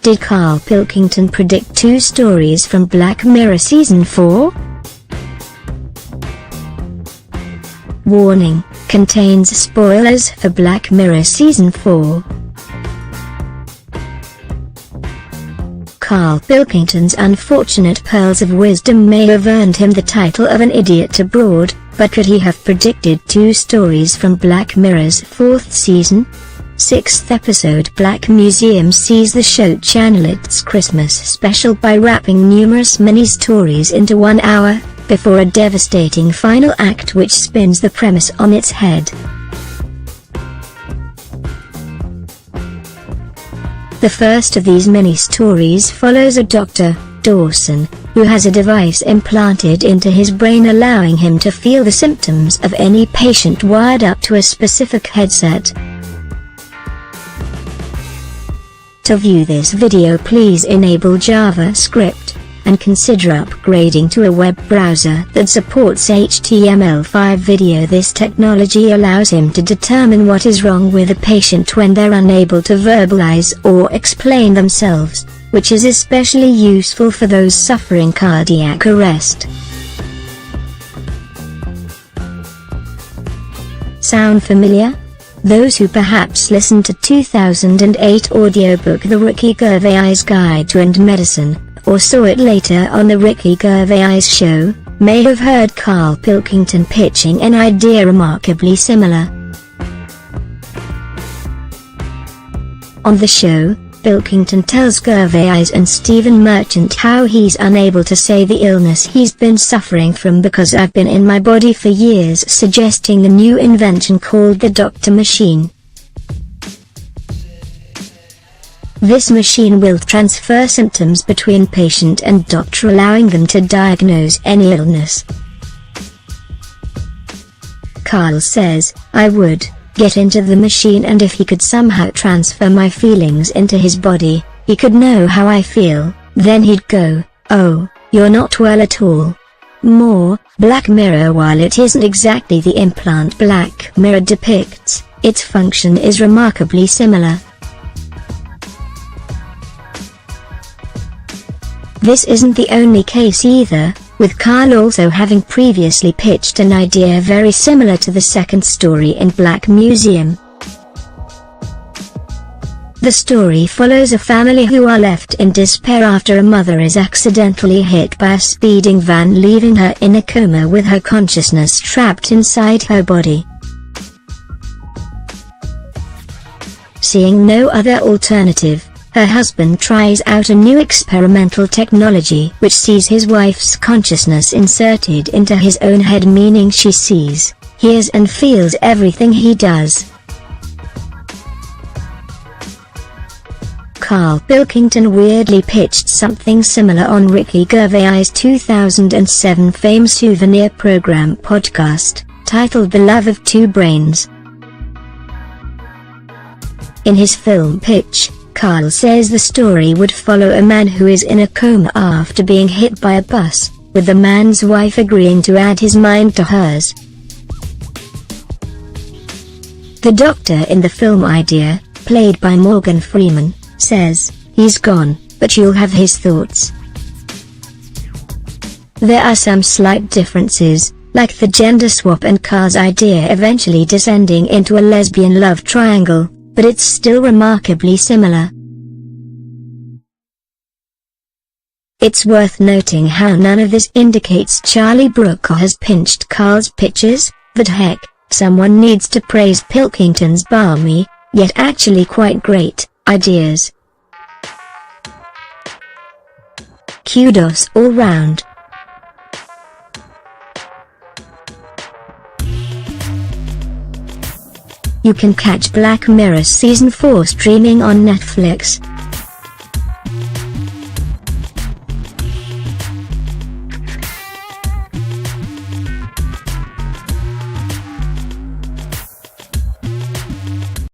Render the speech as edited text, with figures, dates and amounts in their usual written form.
Did Karl Pilkington predict 2 stories from Black Mirror Season 4? Warning, contains spoilers for Black Mirror Season 4. Karl Pilkington's unfortunate pearls of wisdom may have earned him the title of an idiot abroad, but could he have predicted 2 stories from Black Mirror's 4th season? 6th episode. Black Museum sees the show channel its Christmas special by wrapping numerous mini-stories into 1 hour, before a devastating final act which spins the premise on its head. The first of these mini-stories follows a Dr. Dawson, who has a device implanted into his brain allowing him to feel the symptoms of any patient wired up to a specific headset. To view this video, please enable JavaScript, and consider upgrading to a web browser that supports HTML5 video. This technology allows him to determine what is wrong with a patient when they're unable to verbalize or explain themselves, which is especially useful for those suffering cardiac arrest. Sound familiar? Those who perhaps listened to 2008 audiobook The Ricky Gervais Guide to Medicine, or saw it later on the Ricky Gervais show, may have heard Karl Pilkington pitching an idea remarkably similar. On the show, Pilkington tells Gervais and Stephen Merchant how he's unable to say the illness he's been suffering from because I've been in my body for years, suggesting the new invention called the Doctor Machine. This machine will transfer symptoms between patient and doctor, allowing them to diagnose any illness. Karl says, I would get into the machine, and if he could somehow transfer my feelings into his body, he could know how I feel, then he'd go, oh, you're not well at all. More, Black Mirror, while it isn't exactly the implant Black Mirror depicts, its function is remarkably similar. This isn't the only case either, with Karl also having previously pitched an idea very similar to the second story in Black Museum. The story follows a family who are left in despair after a mother is accidentally hit by a speeding van, leaving her in a coma with her consciousness trapped inside her body. Seeing no other alternative, her husband tries out a new experimental technology which sees his wife's consciousness inserted into his own head, meaning she sees, hears and feels everything he does. Karl Pilkington weirdly pitched something similar on Ricky Gervais' 2007 Fame Souvenir Program podcast, titled The Love of Two Brains. In his film pitch, Karl says the story would follow a man who is in a coma after being hit by a bus, with the man's wife agreeing to add his mind to hers. The doctor in the film idea, played by Morgan Freeman, says, he's gone, but you'll have his thoughts. There are some slight differences, like the gender swap and Karl's idea eventually descending into a lesbian love triangle, but it's still remarkably similar. It's worth noting how none of this indicates Charlie Brooker has pinched Karl's pitches, but heck, someone needs to praise Pilkington's balmy, yet actually quite great, ideas. Kudos all round. You can catch Black Mirror Season 4 streaming on Netflix.